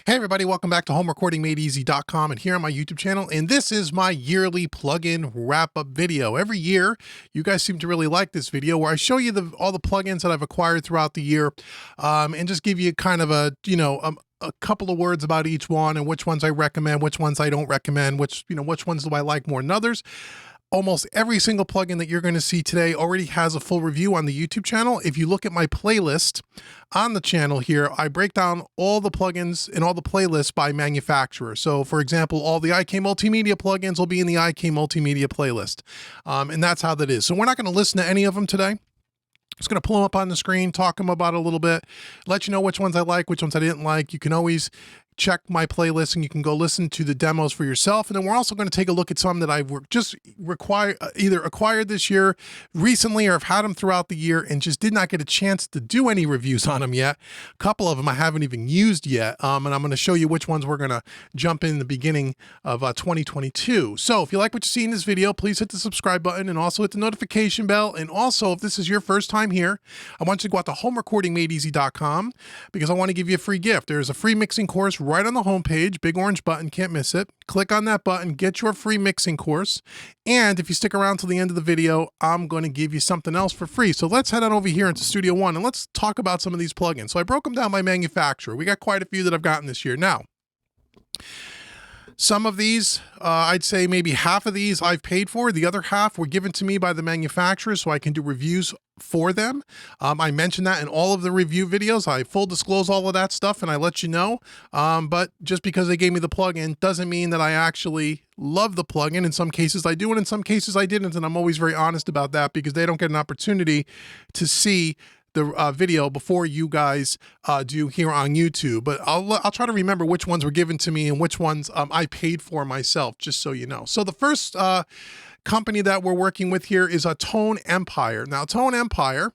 Hey everybody, welcome back to homerecordingmadeeasy.com and here on my YouTube channel, and this is my yearly plugin wrap-up video. Every year, you guys seem to really like this video where I show you all the plugins that I've acquired throughout the year, and just give you kind of a couple of words about each one and which ones I recommend, which ones I don't recommend, which ones do I like more than others. Almost every single plugin that you're going to see today already has a full review on the YouTube channel. If you look at my playlist on the channel here, I break down all the plugins and all the playlists by manufacturer. So for example, all the IK-MultiMedia plugins will be in the IK-MultiMedia playlist. And that's how that is. So we're not going to listen to any of them today. Just going to pull them up on the screen, talk them about it a little bit, let you know which ones I like, which ones I didn't like. You can always check my playlist and you can go listen to the demos for yourself. And then we're also going to take a look at some that I've just either acquired this year recently or have had them throughout the year and just did not get a chance to do any reviews on them yet. A couple of them I haven't even used yet. And I'm going to show you which ones we're going to jump in the beginning of 2022. So if you like what you see in this video, please hit the subscribe button and also hit the notification bell. And also, if this is your first time here, I want you to go out to homerecordingmadeeasy.com because I want to give you a free gift. There's a free mixing course right on the homepage, big orange button, can't miss it. Click on that button, get your free mixing course. And if you stick around till the end of the video, I'm going to give you something else for free. So let's head on over here into Studio One and let's talk about some of these plugins. So I broke them down by manufacturer. We got quite a few that I've gotten this year. Now, some of these, I'd say maybe half of these I've paid for. The other half were given to me by the manufacturer so I can do reviews for them. I mentioned that in all of the review videos. I full disclose all of that stuff and I let you know. But just because they gave me the plugin doesn't mean that I actually love the plugin. In some cases I do, and in some cases I didn't. And I'm always very honest about that because they don't get an opportunity to see the video before you guys do here on YouTube. But I'll try to remember which ones were given to me and which ones I paid for myself, just so you know. So the first company that we're working with here is a Tone Empire. Now, Tone Empire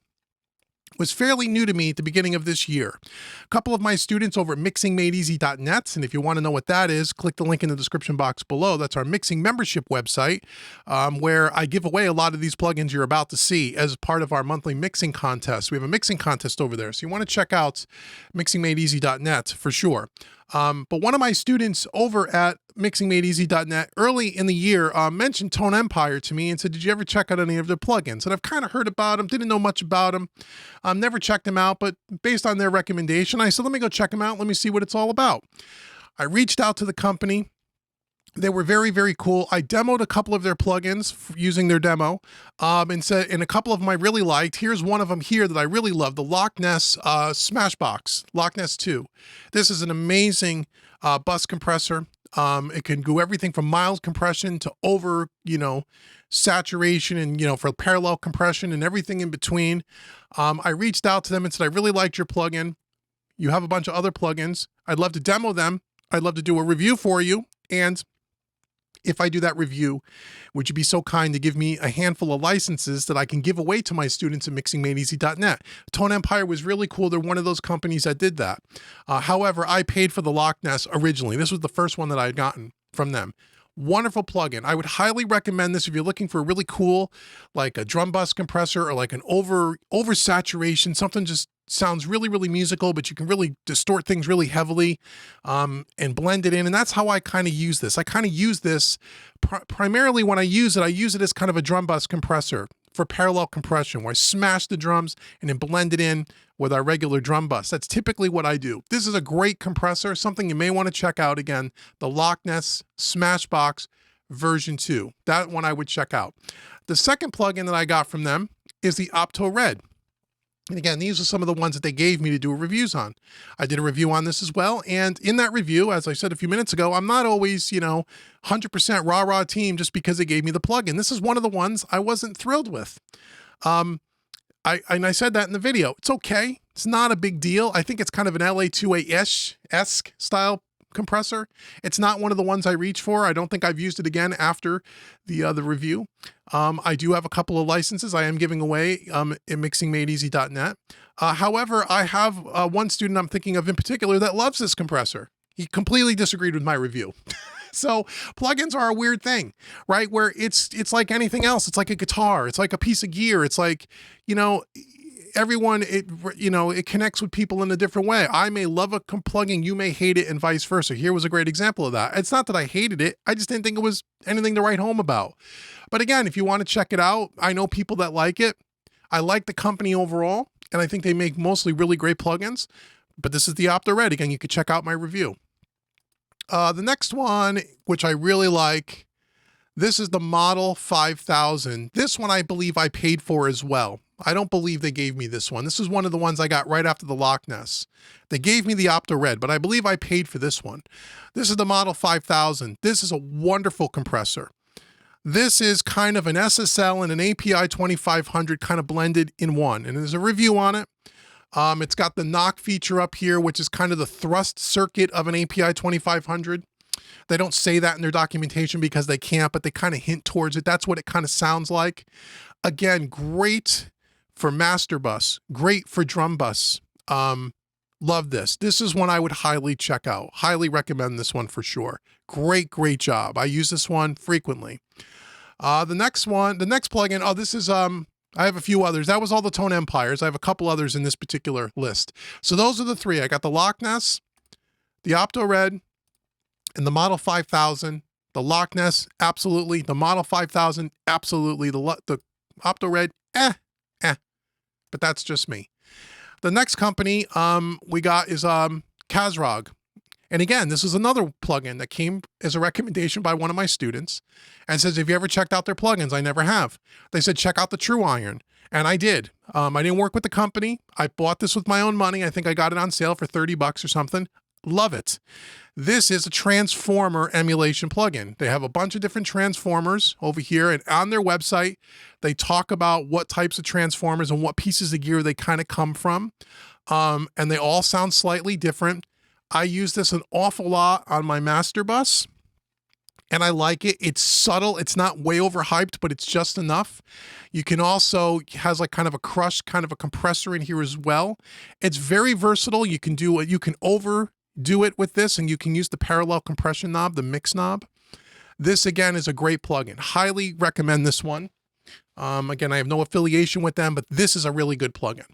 was fairly new to me at the beginning of this year. A couple of my students over at mixingmadeeasy.net, and if you want to know what that is, click the link in the description box below. That's our mixing membership website, where I give away a lot of these plugins you're about to see as part of our monthly mixing contest. We have a mixing contest over there, so you want to check out mixingmadeeasy.net for sure. But one of my students over at mixingmadeeasy.net early in the year mentioned Tone Empire to me and said, did you ever check out any of their plugins? And I've kind of heard about them, didn't know much about them, never checked them out, but based on their recommendation, I said, let me go check them out. Let me see what it's all about. I reached out to the company. They were very, very cool. I demoed a couple of their plugins using their demo and a couple of them I really liked. Here's one of them here that I really love, the Loch Ness Smashbox, Loch Ness 2. This is an amazing bus compressor. It can do everything from mild compression to over, saturation and, for parallel compression and everything in between. I reached out to them and said, I really liked your plugin. You have a bunch of other plugins. I'd love to demo them. I'd love to do a review for you. And if I do that review, would you be so kind to give me a handful of licenses that I can give away to my students at mixingmadeeasy.net? Tone Empire was really cool. They're one of those companies that did that. However, I paid for the Loch Ness originally. This was the first one that I had gotten from them. Wonderful plugin. I would highly recommend this if you're looking for a really cool, like a drum bus compressor or like an over saturation, something just sounds really, really musical, but you can really distort things really heavily and blend it in. And that's how I kind of use this. I kind of use this primarily when I use it as kind of a drum bus compressor for parallel compression, where I smash the drums and then blend it in with our regular drum bus. That's typically what I do. This is a great compressor, something you may want to check out. Again, the Loch Ness Smashbox version 2. That one I would check out. The second plugin that I got from them is the Opto Red. And again, these are some of the ones that they gave me to do reviews on. I did a review on this as well. And in that review, as I said a few minutes ago, I'm not always, 100% rah-rah team just because they gave me the plugin. This is one of the ones I wasn't thrilled with. I said that in the video. It's okay. It's not a big deal. I think it's kind of an LA2A-esque style compressor. It's not one of the ones I reach for. I don't think I've used it again after the review. I do have a couple of licenses I am giving away at mixingmadeeasy.net. However, I have one student I'm thinking of in particular that loves this compressor. He completely disagreed with my review. So plugins are a weird thing, right? Where it's like anything else. It's like a guitar. It's like a piece of gear. It's like, everyone, it connects with people in a different way. I may love a plugin, you may hate it, and vice versa. Here was a great example of that. It's not that I hated it, I just didn't think it was anything to write home about. But again, if you want to check it out, I know people that like it. I like the company overall, and I think they make mostly really great plugins. But this is the OptoRed. Again, you could check out my review. The next one, which I really like, this is the Model 5000. This one I believe I paid for as well. I don't believe they gave me this one. This is one of the ones I got right after the Loch Ness. They gave me the OptoRed, but I believe I paid for this one. This is the Model 5000. This is a wonderful compressor. This is kind of an SSL and an API 2500 kind of blended in one. And there's a review on it. It's got the knock feature up here, which is kind of the thrust circuit of an API 2500. They don't say that in their documentation because they can't, but they kind of hint towards it. That's what it kind of sounds like. Again, great for master bus, great for drum bus. Love this. This is one I would highly check out. Highly recommend this one for sure. Great, great job. I use this one frequently. The next plugin, this is, I have a few others. That was all the Tone Empires. I have a couple others in this particular list. So those are the three. I got the Loch Ness, the OptoRed, and the Model 5000. The Loch Ness, absolutely. The Model 5000, absolutely. The OptoRed, but that's just me. The next company we got is Kazrog. And again, this is another plugin that came as a recommendation by one of my students and says, have you ever checked out their plugins? I never have. They said, check out the True Iron. And I did. I didn't work with the company. I bought this with my own money. I think I got it on sale for 30 bucks or something. Love it. This is a transformer emulation plugin. They have a bunch of different transformers over here, and on their website, they talk about what types of transformers and what pieces of gear they kind of come from. And they all sound slightly different. I use this an awful lot on my master bus, and I like it. It's subtle. It's not way overhyped, but it's just enough. You can also, has like kind of a crush, kind of a compressor in here as well. It's very versatile. You can do it. You can overdo it with this, and you can use the parallel compression knob, the mix knob. This again is a great plugin. Highly recommend this one. Again, I have no affiliation with them, but this is a really good plugin.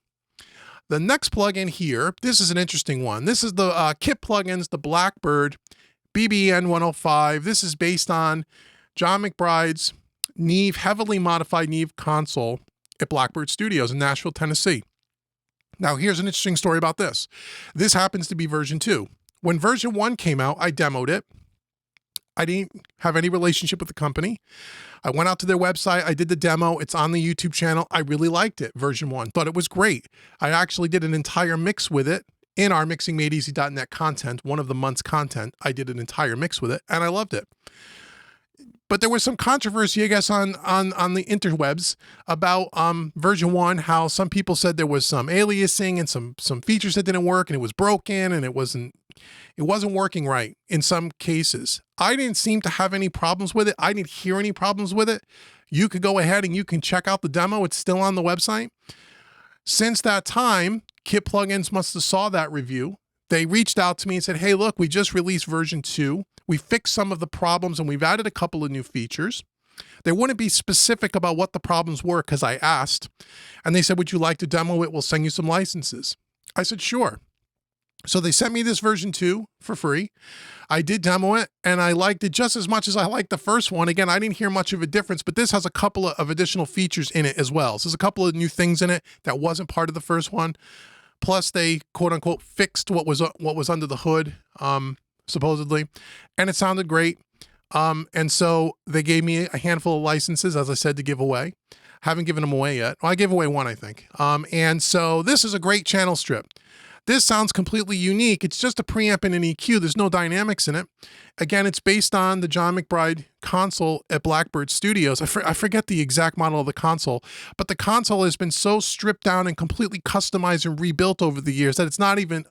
The next plugin here, this is an interesting one. This is the Kit Plugins, the Blackbird BBN 105. This is based on John McBride's Neve, heavily modified Neve console at Blackbird Studios in Nashville, Tennessee. Now, here's an interesting story about this. This happens to be version 2. When version 1 came out, I demoed it. I didn't have any relationship with the company. I went out to their website. I did the demo. It's on the YouTube channel. I really liked it, version 1. Thought it was great. I actually did an entire mix with it in our mixingmadeeasy.net content, one of the month's content. I did an entire mix with it, and I loved it. But there was some controversy, I guess, on the interwebs about version 1, how some people said there was some aliasing and some features that didn't work, and it was broken, and it wasn't working right in some cases. I didn't seem to have any problems with it. I didn't hear any problems with it. You could go ahead and you can check out the demo. It's still on the website. Since that time, Kit Plugins must have saw that review. They reached out to me and said, hey, look, we just released version 2. We fixed some of the problems and we've added a couple of new features. They wouldn't be specific about what the problems were because I asked. And they said, would you like to demo it? We'll send you some licenses. I said, sure. So they sent me this version 2 for free. I did demo it and I liked it just as much as I liked the first one. Again, I didn't hear much of a difference, but this has a couple of additional features in it as well. So there's a couple of new things in it that wasn't part of the first one. Plus they quote unquote fixed what was under the hood, supposedly, and it sounded great. And so they gave me a handful of licenses, as I said, to give away. Haven't given them away yet. Well, I gave away one, I think. And so this is a great channel strip. This sounds completely unique. It's just a preamp and an EQ. There's no dynamics in it. Again, it's based on the John McBride console at Blackbird Studios. I forget the exact model of the console, but the console has been so stripped down and completely customized and rebuilt over the years that it's not even,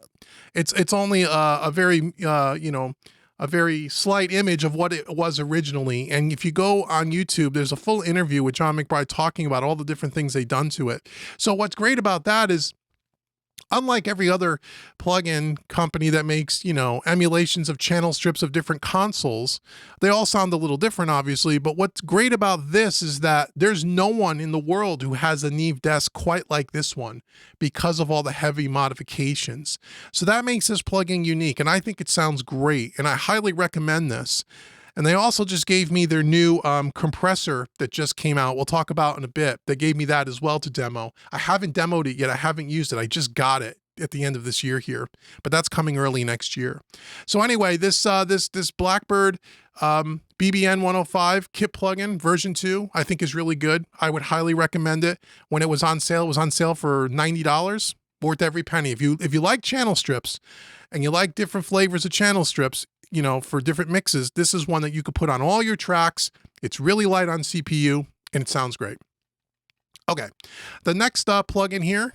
it's only a very slight image of what it was originally. And if you go on YouTube, there's a full interview with John McBride talking about all the different things they've done to it. So what's great about that is Unlike every other plugin company that makes, emulations of channel strips of different consoles, they all sound a little different, obviously. But what's great about this is that there's no one in the world who has a Neve desk quite like this one because of all the heavy modifications. So that makes this plugin unique, and I think it sounds great, and I highly recommend this. And they also just gave me their new compressor that just came out. We'll talk about in a bit. They gave me that as well to demo. I haven't demoed it yet. I haven't used it. I just got it at the end of this year here, but that's coming early next year. So anyway, this Blackbird BBN 105 kit plugin version 2, I think is really good. I would highly recommend it. When it was on sale, it was on sale for $90. Worth every penny. If you like channel strips and you like different flavors of channel strips, for different mixes, this is one that you could put on all your tracks. It's really light on CPU and it sounds great. Okay, the next plugin here,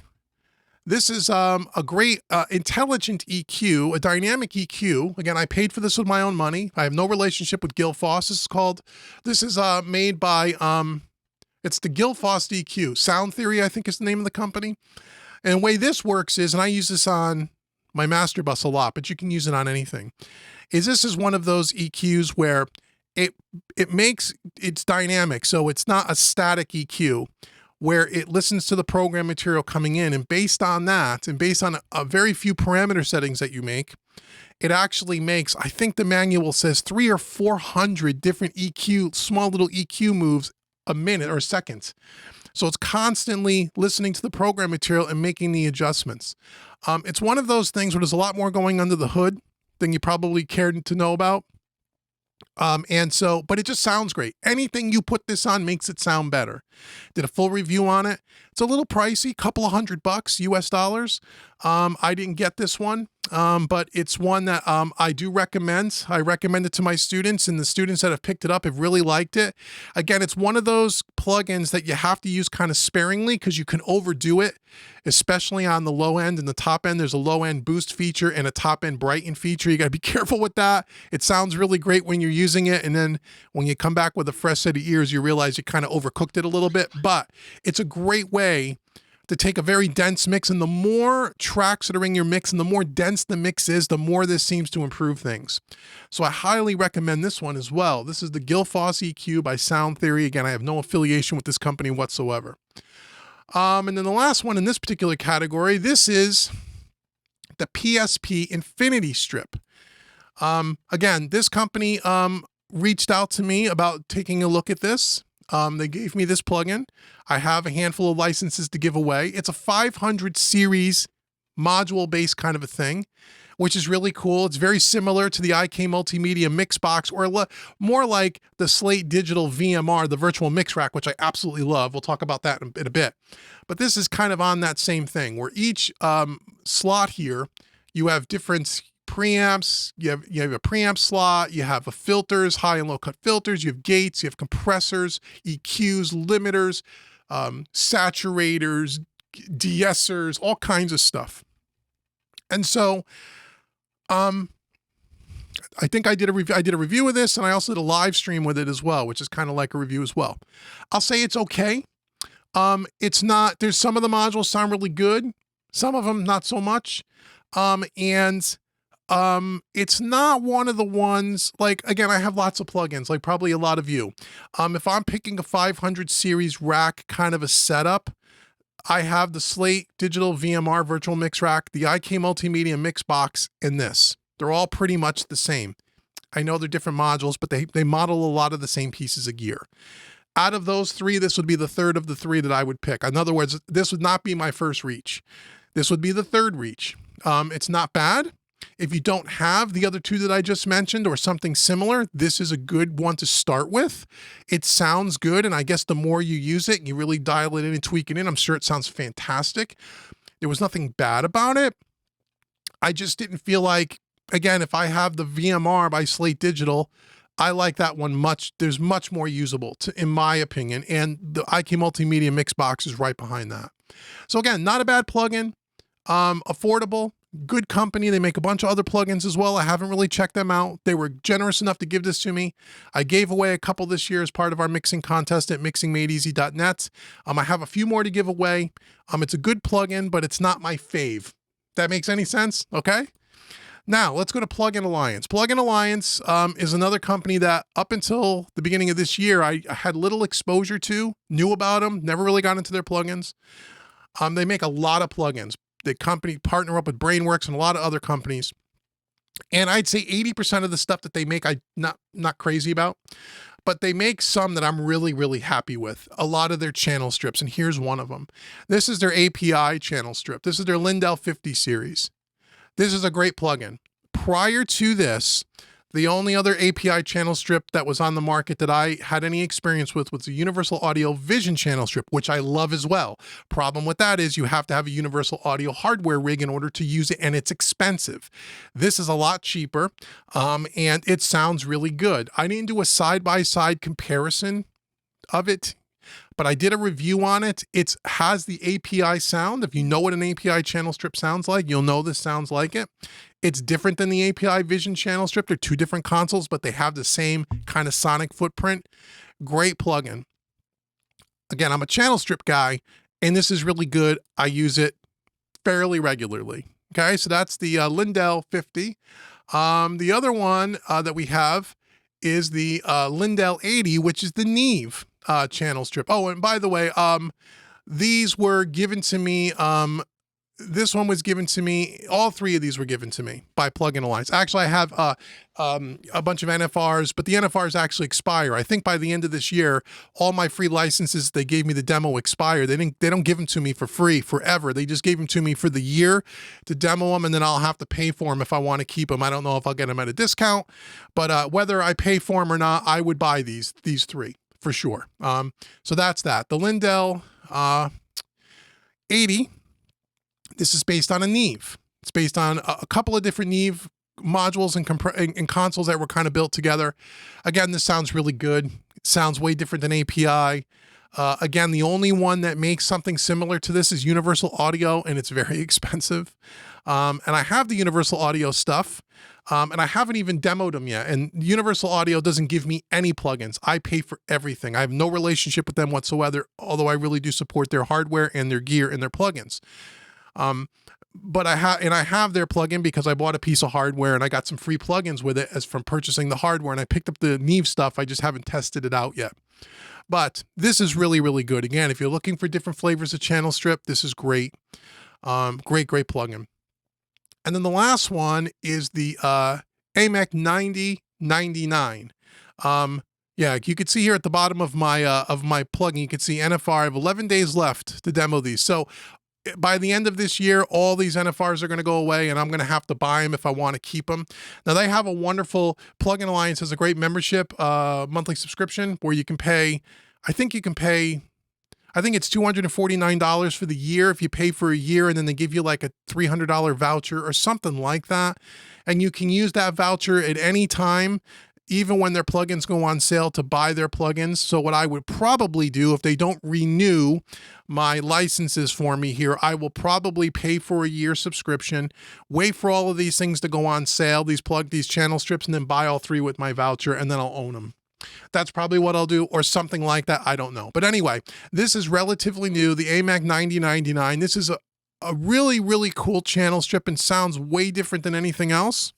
this is a great intelligent EQ, a dynamic EQ. Again, I paid for this with my own money. I have no relationship with Guilfoss. This is made by, it's the Guilfoss EQ. Sound Theory, I think, is the name of the company. And the way this works is, and I use this on my master bus a lot, but you can use it on anything, this is one of those EQs where it's dynamic. So it's not a static EQ where it listens to the program material coming in, and based on that, and based on a very few parameter settings that you make, it actually makes, I think the manual says 300 or 400 different EQ, small little EQ moves a minute or a second. So it's constantly listening to the program material and making the adjustments. It's one of those things where there's a lot more going under the hood than you probably cared to know about. But it just sounds great. Anything you put this on makes it sound better. Did a full review on it. It's a little pricey, couple of $100 US dollars. I didn't get this one, but it's one that I do recommend. I recommend it to my students, and the students that have picked it up have really liked it. Again, it's one of those plugins that you have to use kind of sparingly because you can overdo it, especially on the low end and the top end. There's a low end boost feature and a top end brighten feature. You got to be careful with that. It sounds really great when you're using it, and then when you come back with a fresh set of ears, you realize you kind of overcooked it a little bit. But it's a great way to take a very dense mix, and the more tracks that are in your mix and the more dense the mix is, the more this seems to improve things. So I highly recommend this one as well. This is the Guilfoss EQ by Sound Theory. Again, I have no affiliation with this company whatsoever. And then the last one in this particular category, this is the PSP Infinity Strip. Again, this company reached out to me about taking a look at this. They gave me this plugin. I have a handful of licenses to give away. It's a 500 series module-based kind of a thing, which is really cool. It's very similar to the IK-MultiMedia mix box, or more like the Slate Digital VMR, the virtual mix rack, which I absolutely love. We'll talk about that in a bit. But this is kind of on that same thing, where each slot here, you have different preamps, you have a preamp slot, you have filters, high and low cut filters, you have gates, you have compressors, EQs, limiters, saturators, de-essers, all kinds of stuff. And so I think I did a review of this, and I also did a live stream with it as well, which is kind of like a review as well. I'll say it's okay. It's not, there's some of the modules sound really good, some of them not so much. It's not one of the ones, like, again, I have lots of plugins, like probably a lot of you. If I'm picking a 500 series rack kind of a setup, I have the Slate Digital VMR virtual mix rack, the IK-MultiMedia mix box, and this. They're all pretty much the same. I know they're different modules, but they model a lot of the same pieces of gear. Out of those three, this would be the third of the three that I would pick. In other words, this would not be my first reach. This would be the third reach. It's not bad. If you don't have the other two that I just mentioned or something similar, this is a good one to start with. It sounds good, and I guess the more you use it, you really dial it in and tweak it in, I'm sure it sounds fantastic. There was nothing bad about it. I just didn't feel like, again, if I have the VMR by Slate Digital, I like that one there's much more usable, in my opinion, and the IK-MultiMedia mix box is right behind that. So again, not a bad plugin, affordable, good company. They make a bunch of other plugins as well. I haven't really checked them out. They were generous enough to give this to me. I gave away a couple this year as part of our mixing contest at mixingmadeeasy.net. I have a few more to give away. It's a good plugin, but it's not my fave. That makes any sense? Okay. Now let's go to Plugin Alliance. Plugin Alliance is another company that up until the beginning of this year, I had little exposure to, knew about them, never really got into their plugins. They make a lot of plugins. The company partner up with Brainworks and a lot of other companies. And I'd say 80% of the stuff that they make, I'm not crazy about, but they make some that I'm really, really happy with. A lot of their channel strips, and here's one of them. This is their API channel strip. This is their Lindell 50 series. This is a great plugin. Prior to this, the only other API channel strip that was on the market that I had any experience with was the Universal Audio Vision channel strip, which I love as well. Problem with that is you have to have a Universal Audio hardware rig in order to use it, and it's expensive. This is a lot cheaper, and it sounds really good. I didn't do a side-by-side comparison of it, but I did a review on it. It has the API sound. If you know what an API channel strip sounds like, you'll know this sounds like it. It's different than the API Vision channel strip. They're two different consoles, but they have the same kind of sonic footprint. Great plugin. Again, I'm a channel strip guy, and this is really good. I use it fairly regularly. Okay, so that's the Lindell 50. The other one that we have is the Lindell 80, which is the Neve channel strip. Oh, and by the way, these were given to me. This one was given to me. All three of these were given to me by Plugin Alliance. Actually, I have a bunch of NFRs, but the NFRs actually expire. I think by the end of this year, all my free licenses they gave me the demo expire. They don't give them to me for free forever. They just gave them to me for the year to demo them, and then I'll have to pay for them if I want to keep them. I don't know if I'll get them at a discount, but whether I pay for them or not, I would buy these three for sure. So that's that. The Lindell 80. This is based on a Neve. It's based on a couple of different Neve modules and consoles that were kind of built together. Again, this sounds really good. It sounds way different than API. Again, the only one that makes something similar to this is Universal Audio, and it's very expensive. And I have the Universal Audio stuff, and I haven't even demoed them yet. And Universal Audio doesn't give me any plugins. I pay for everything. I have no relationship with them whatsoever, although I really do support their hardware and their gear and their plugins. But I have their plugin because I bought a piece of hardware and I got some free plugins with it as from purchasing the hardware, and I picked up the Neve stuff. I just haven't tested it out yet. But this is really, really good. Again, if you're looking for different flavors of channel strip, this is great. Great plugin. And then the last one is the AMEC 9099. Yeah, you can see here at the bottom of my plugin, you can see NFR. I have 11 days left to demo these. So by the end of this year, all these NFRs are going to go away, and I'm going to have to buy them if I want to keep them. Now, they have a wonderful Plugin Alliance has a great membership, monthly subscription where you can pay. I think it's $249 for the year if you pay for a year, and then they give you like a $300 voucher or something like that. And you can use that voucher at any time, even when their plugins go on sale, to buy their plugins. So what I would probably do if they don't renew my licenses for me here, I will probably pay for a year subscription, wait for all of these things to go on sale, these channel strips, and then buy all three with my voucher, and then I'll own them. That's probably what I'll do, or something like that. I don't know. But anyway, this is relatively new, the AMEC 9099. This is a really, really cool channel strip and sounds way different than anything else.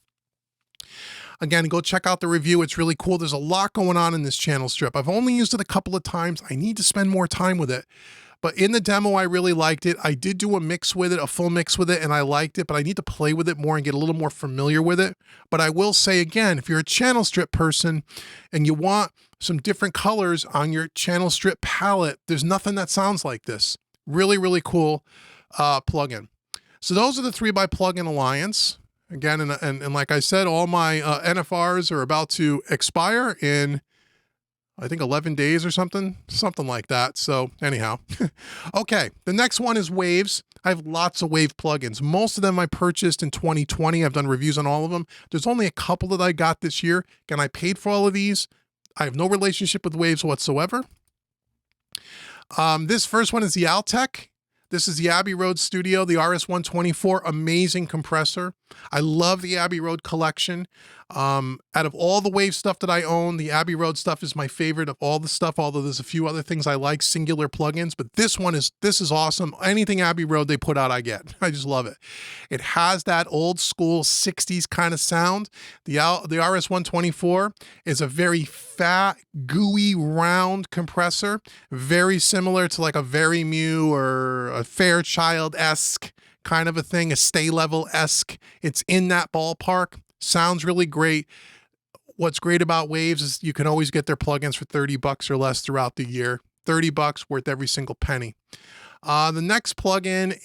Again, go check out the review. It's really cool. There's a lot going on in this channel strip. I've only used it a couple of times. I need to spend more time with it. But in the demo, I really liked it. I did do a mix with it, a full mix with it, and I liked it, but I need to play with it more and get a little more familiar with it. But I will say again, if you're a channel strip person and you want some different colors on your channel strip palette, there's nothing that sounds like this. Really, really cool plugin. So those are the three by Plugin Alliance. Again, and like I said, all my NFRs are about to expire in, I think, 11 days or something like that. So anyhow, okay. The next one is Waves. I have lots of Wave plugins. Most of them I purchased in 2020. I've done reviews on all of them. There's only a couple that I got this year. Again, I paid for all of these. I have no relationship with Waves whatsoever. This first one is the Altec. This is the Abbey Road Studio, the RS-124, amazing compressor. I love the Abbey Road collection. Out of all the Wave stuff that I own, the Abbey Road stuff is my favorite of all the stuff, although there's a few other things I like, singular plugins, but this is awesome. Anything Abbey Road they put out, I get. I just love it. It has that old school 60s kind of sound. The RS-124 is a very fat, gooey, round compressor, very similar to like a Very Mew or a Fairchild-esque kind of a thing, a Stay Level-esque. It's in that ballpark. Sounds really great. What's great about Waves is you can always get their plugins for $30 or less throughout the year. $30 worth every single penny. The next plugin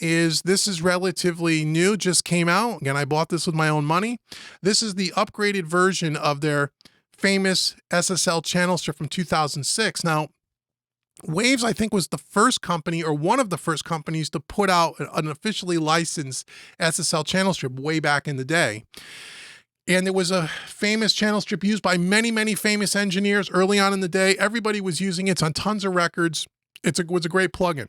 this is relatively new, just came out. Again, I bought this with my own money. This is the upgraded version of their famous SSL channel strip from 2006. Now, Waves, I think, was the first company or one of the first companies to put out an officially licensed SSL channel strip way back in the day. And it was a famous channel strip used by many, many famous engineers early on in the day. Everybody was using it. It's on tons of records. It was a great plugin.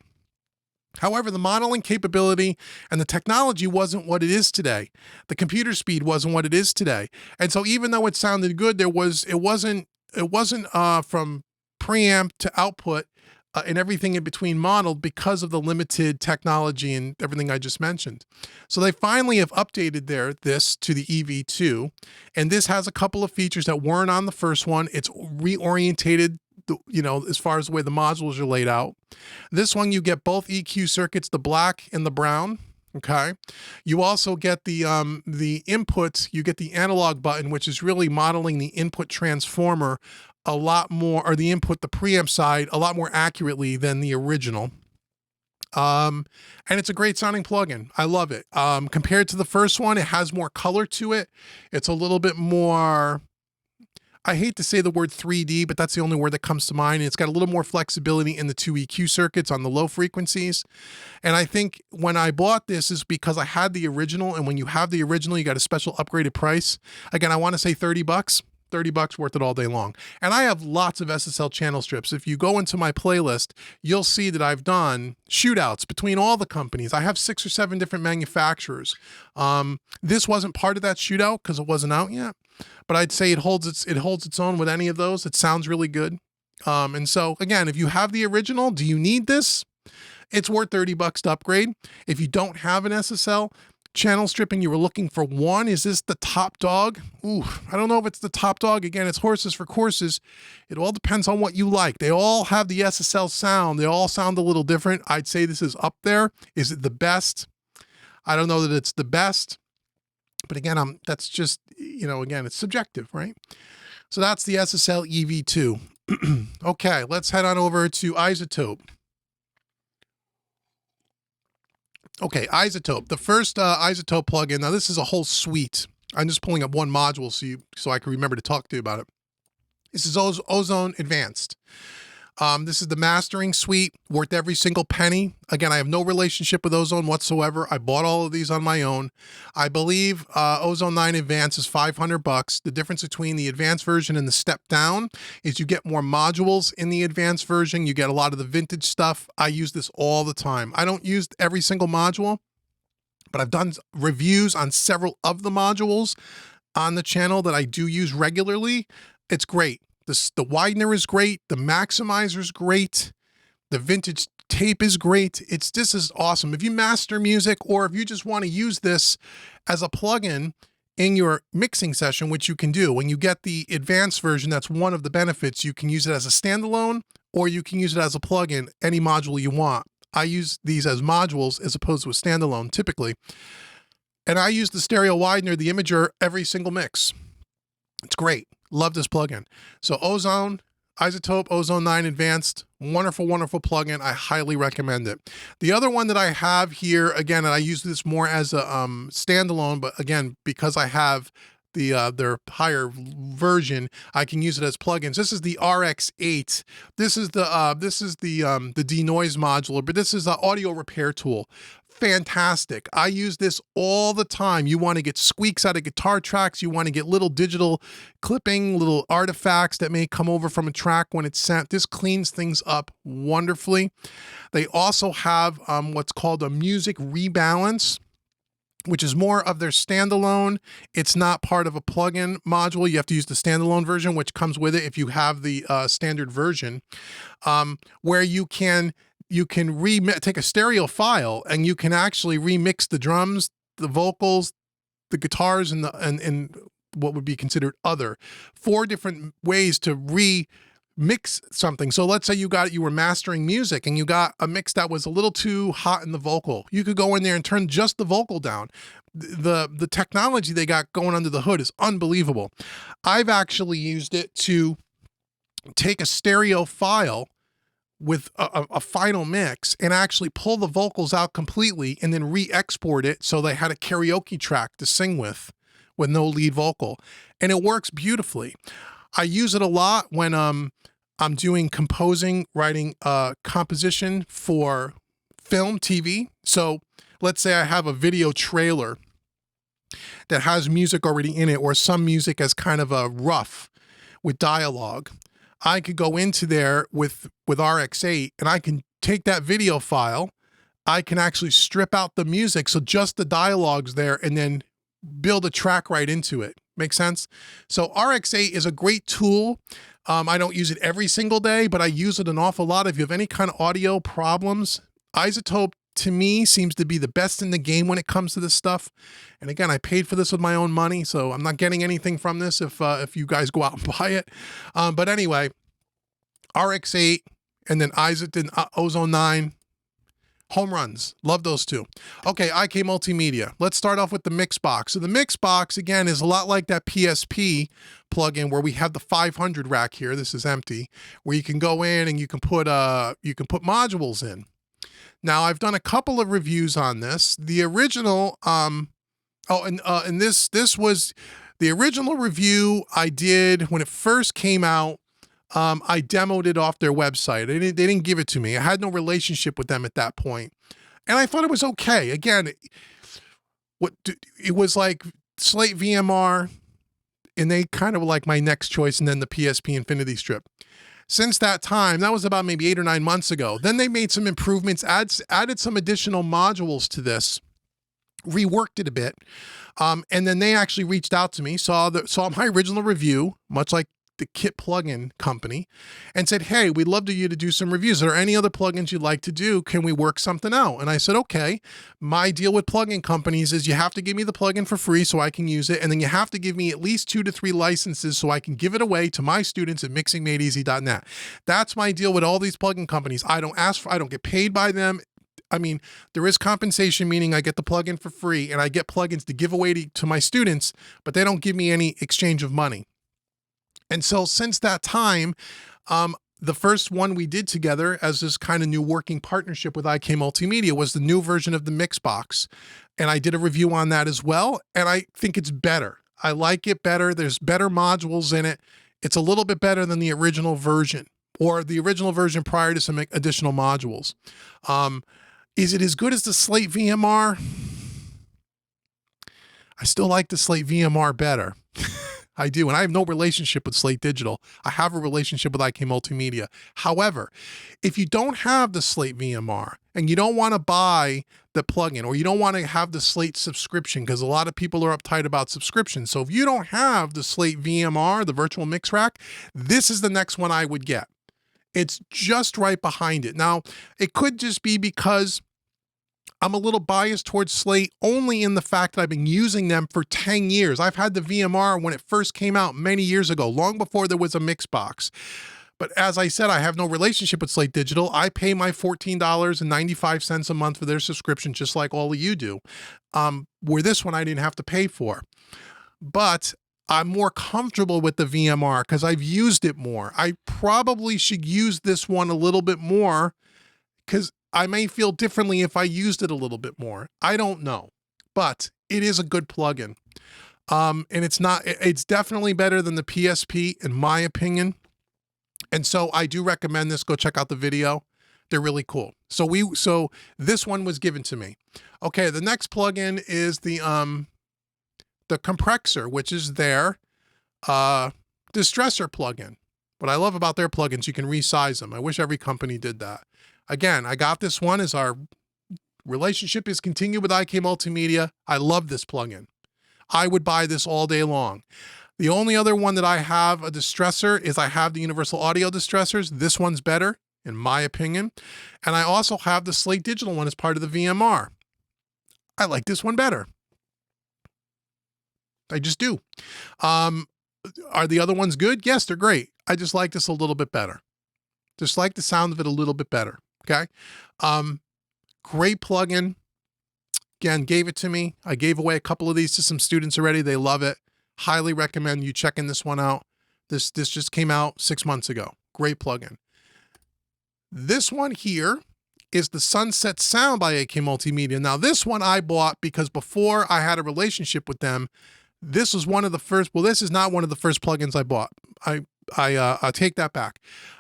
However, the modeling capability and the technology wasn't what it is today. The computer speed wasn't what it is today. And so even though it sounded good, it wasn't from preamp to output and everything in between modeled because of the limited technology and everything I just mentioned. So they finally have updated this to the EV2, and this has a couple of features that weren't on the first one. It's reorientated, as far as the way the modules are laid out. This one, you get both EQ circuits, the black and the brown. Okay. You also get the input, you get the analog button, which is really modeling the input transformer a lot more, or the preamp side, a lot more accurately than the original. And it's a great sounding plugin. I love it. Compared to the first one, it has more color to it. It's a little bit more, I hate to say the word 3D, but that's the only word that comes to mind. It's got a little more flexibility in the two EQ circuits on the low frequencies. And I think when I bought this is because I had the original, and when you have the original, you got a special upgraded price. Again, I want to say $30. $30 worth it all day long. And I have lots of SSL channel strips. If you go into my playlist, you'll see that I've done shootouts between all the companies. I have 6 or 7 different manufacturers. This wasn't part of that shootout because it wasn't out yet, but I'd say it holds its own with any of those. It sounds really good. And so again, if you have the original, do you need this? It's worth $30 to upgrade. If you don't have an SSL channel strip and you were looking for one, is this the top dog? Ooh, I don't know if it's the top dog. Again, it's horses for courses. It all depends on what you like. They all have the SSL sound. They all sound a little different. I'd say this is up there. Is it the best? I don't know that it's the best, but again, that's just, again, it's subjective, right? So that's the SSL EV2. Okay, let's head on over to Izotope. Okay, Izotope. The first Izotope plugin. Now this is a whole suite. I'm just pulling up one module so I can remember to talk to you about it. This is Ozone Advanced. This is the mastering suite, worth every single penny. Again, I have no relationship with Ozone whatsoever. I bought all of these on my own. I believe Ozone 9 Advanced is $500. The difference between the advanced version and the step down is you get more modules in the advanced version. You get a lot of the vintage stuff. I use this all the time. I don't use every single module, but I've done reviews on several of the modules on the channel that I do use regularly. It's great. The widener is great. The maximizer is great. The vintage tape is great. This is awesome. If you master music, or if you just want to use this as a plugin in your mixing session, which you can do, when you get the advanced version, that's one of the benefits. You can use it as a standalone, or you can use it as a plugin, any module you want. I use these as modules as opposed to a standalone typically. And I use the stereo widener, the imager, every single mix. It's great. Love this plugin. So Ozone, Izotope, Ozone 9 Advanced, wonderful, wonderful plugin. I highly recommend it. The other one that I have here, again, and I use this more as a standalone, but again, because I have their higher version, I can use it as plugins. This is the RX8. This is the denoise modular, but this is an audio repair tool. Fantastic. I use this all the time. You want to get squeaks out of guitar tracks. You want to get little digital clipping, little artifacts that may come over from a track when it's sent. This cleans things up wonderfully. They also have what's called a music rebalance. which is more of their standalone. It's not part of a plugin module. You have to use the standalone version, which comes with it if you have the standard version, where you can take a stereo file and you can actually remix the drums, the vocals, the guitars, and what would be considered other. 4 different ways to mix something. So let's say you were mastering music and you got a mix that was a little too hot in the vocal. You could go in there and turn just the vocal down. The technology they got going under the hood is unbelievable. I've actually used it to take a stereo file with a final mix and actually pull the vocals out completely and then re-export it so they had a karaoke track to sing with no lead vocal. And it works beautifully. I use it a lot when I'm doing writing composition for film, TV. So let's say I have a video trailer that has music already in it, or some music as kind of a rough with dialogue. I could go into there with RX8 and I can take that video file. I can actually strip out the music, so just the dialogue's there, and then build a track right into it. Make sense? So RX8 is a great tool. I don't use it every single day, but I use it an awful lot. If you have any kind of audio problems, Izotope to me seems to be the best in the game when it comes to this stuff. And again, I paid for this with my own money, so I'm not getting anything from this if you guys go out and buy it. But anyway, RX8 and then Izotope, Ozone 9. Home runs. Love those two. Okay, IK-MultiMedia. Let's start off with the mix box. So the mix box, again, is a lot like that PSP plugin where we have the 500 rack here. This is empty, where you can go in and you can put modules in. Now, I've done a couple of reviews on this. The original, this was the original review I did when it first came out. I demoed it off their website. They didn't give it to me. I had no relationship with them at that point. And I thought it was okay. Again, it was like Slate VMR, and they kind of were like my next choice, and then the PSP Infinity Strip. Since that time, that was about maybe 8 or 9 months ago, then they made some improvements, added some additional modules to this, reworked it a bit, and then they actually reached out to me, saw my original review, much like the Kit plugin company, and said, hey, we'd love you to do some reviews. Are there any other plugins you'd like to do? Can we work something out? And I said, okay. My deal with plugin companies is you have to give me the plugin for free so I can use it, and then you have to give me at least 2 to 3 licenses so I can give it away to my students at mixingmadeeasy.net. That's my deal with all these plugin companies. I don't get paid by them. I mean, there is compensation, meaning I get the plugin for free and I get plugins to give away to my students, but they don't give me any exchange of money. And so since that time, the first one we did together as this kind of new working partnership with IK-MultiMedia was the new version of the Mixbox. And I did a review on that as well. And I think it's better. I like it better. There's better modules in it. It's a little bit better than the original version, or the original version prior to some additional modules. Is it as good as the Slate VMR? I still like the Slate VMR better. I do, and I have no relationship with Slate Digital. I have a relationship with IK-MultiMedia. However, if you don't have the Slate VMR and you don't want to buy the plugin, or you don't want to have the Slate subscription, because a lot of people are uptight about subscriptions. So if you don't have the Slate VMR, the virtual mix rack, this is the next one I would get. It's just right behind it. Now, it could just be because I'm a little biased towards Slate only in the fact that I've been using them for 10 years. I've had the VMR when it first came out many years ago, long before there was a mix box. But as I said, I have no relationship with Slate Digital. I pay my $14.95 a month for their subscription, just like all of you do. Where this one I didn't have to pay for. But I'm more comfortable with the VMR because I've used it more. I probably should use this one a little bit more because I may feel differently if I used it a little bit more. I don't know, but it is a good plugin. And it's definitely better than the PSP in my opinion. And so I do recommend this. Go check out the video. They're really cool. So this one was given to me. Okay. The next plugin is the compressor, which is their distressor plugin. What I love about their plugins, you can resize them. I wish every company did that. Again, I got this one as our Relationship is continued with IK-MultiMedia. I love this plugin. I would buy this all day long. The only other one that I have a distressor is I have the Universal Audio distressors. This one's better, in my opinion. And I also have the Slate Digital one as part of the VMR. I like this one better. I just do. Are the other ones good? Yes, they're great. I just like this a little bit better. Just like the sound of it a little bit better. Okay. Great plugin. Again, gave it to me. I gave away a couple of these to some students already. They love it. Highly recommend you checking this one out. This just came out 6 months ago. Great plugin. This one here is the Sunset Sound by IK-MultiMedia. Now, this one I bought because before I had a relationship with them, this was one of the first, well, this is not one of the first plugins I bought. I take that back.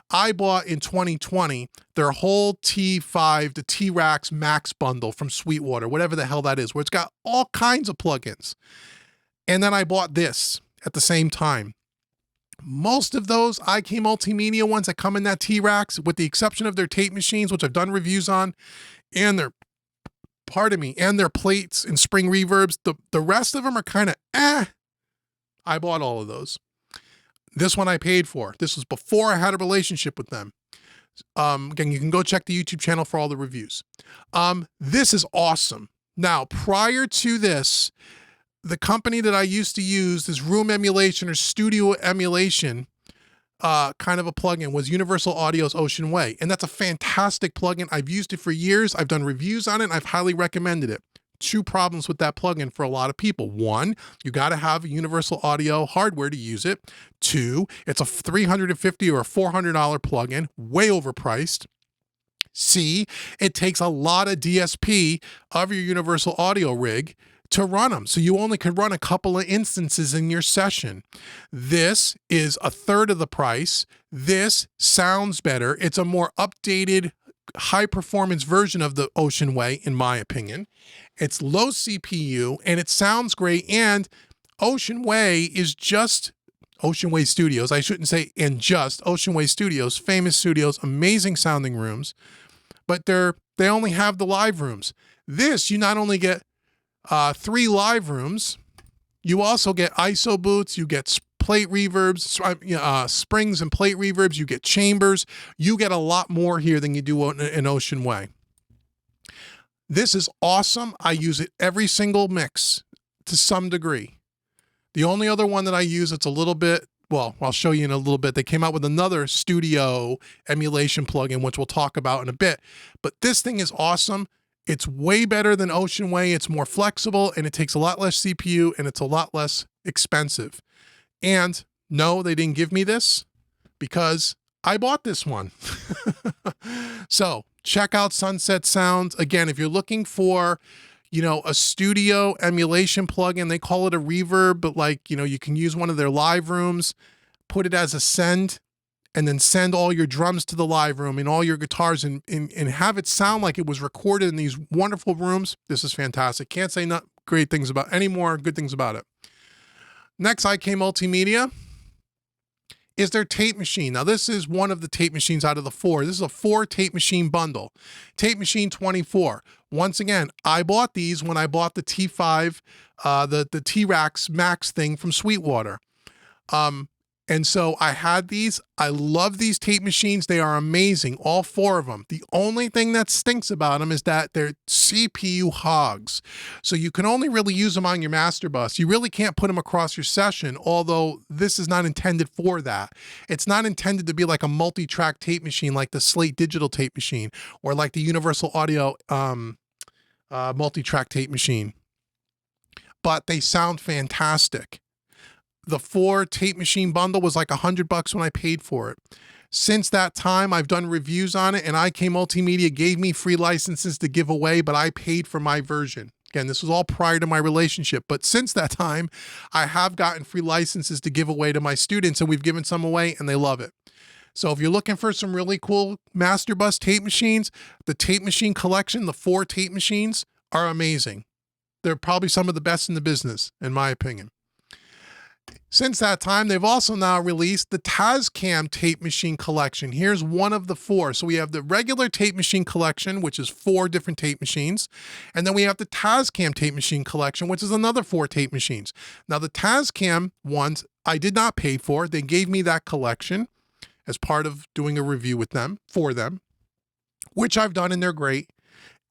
I bought in 2020 their whole T5 to T-Rax Max bundle from Sweetwater, whatever the hell that is, where it's got all kinds of plugins. And then I bought this at the same time. Most of those IK-MultiMedia ones that come in that T-Rax, with the exception of their tape machines, which I've done reviews on, and their, and their plates and spring reverbs, the rest of them are kind of I bought all of those. This one I paid for. This was before I had a relationship with them. Again, you can go check the YouTube channel for all the reviews. This is awesome. Now, prior to this, the company that I used to use, this room emulation or studio emulation kind of a plugin, was Universal Audio's Ocean Way. And that's a fantastic plugin. I've used it for years. I've done reviews on it, and I've highly recommended it. Two problems with that plugin for a lot of people. One, you got to have a Universal Audio hardware to use it. Two, it's a $350 or a $400 plugin, way overpriced. C, it takes a lot of DSP of your Universal Audio rig to run them. So you only could run a couple of instances in your session. This is a third of the price. This sounds better. It's a more updated, high performance version of the Ocean Way, in my opinion. It's low CPU and it sounds great. And Ocean Way is just Ocean Way Studios. I shouldn't say and just Ocean Way Studios, famous studios, amazing sounding rooms, but they only have the live rooms. This, you not only get 3 live rooms, you also get ISO boots, you get plate reverbs, springs and plate reverbs, you get chambers. You get a lot more here than you do in Ocean Way. This is awesome. I use it every single mix to some degree. The only other one that I use, it's a little bit, well, I'll show you in a little bit. They came out with another studio emulation plugin, which we'll talk about in a bit. But this thing is awesome. It's way better than Ocean Way. It's more flexible and it takes a lot less CPU and it's a lot less expensive. And no, they didn't give me this because I bought this one. So check out Sunset Sound. Again, if you're looking for, a studio emulation plugin, they call it a reverb, but you can use one of their live rooms, put it as a send, and then send all your drums to the live room and all your guitars and have it sound like it was recorded in these wonderful rooms. This is fantastic. Can't say not great things about any more good things about it. Next, IK-MultiMedia is their tape machine. Now, this is one of the tape machines out of the 4. This is a 4 tape machine bundle. Tape machine 24. Once again, I bought these when I bought the T5, the T-Rax Max thing from Sweetwater. And so I had these. I love these tape machines. They are amazing, all 4 of them. The only thing that stinks about them is that they're CPU hogs. So you can only really use them on your master bus. You really can't put them across your session, although this is not intended for that. It's not intended to be like a multi-track tape machine like the Slate Digital tape machine or like the Universal Audio multi-track tape machine. But they sound fantastic. The 4 tape machine bundle was like $100 when I paid for it. Since that time, I've done reviews on it, and IK-MultiMedia gave me free licenses to give away, but I paid for my version. Again, this was all prior to my relationship, but since that time, I have gotten free licenses to give away to my students, and we've given some away, and they love it. So if you're looking for some really cool master bus tape machines, the tape machine collection, the 4 tape machines, are amazing. They're probably some of the best in the business, in my opinion. Since that time, they've also now released the Tascam tape machine collection. Here's one of the 4. So we have the regular tape machine collection, which is 4 different tape machines. And then we have the Tascam tape machine collection, which is another 4 tape machines. Now the Tascam ones, I did not pay for. They gave me that collection as part of doing a review with them, for them, which I've done, and they're great.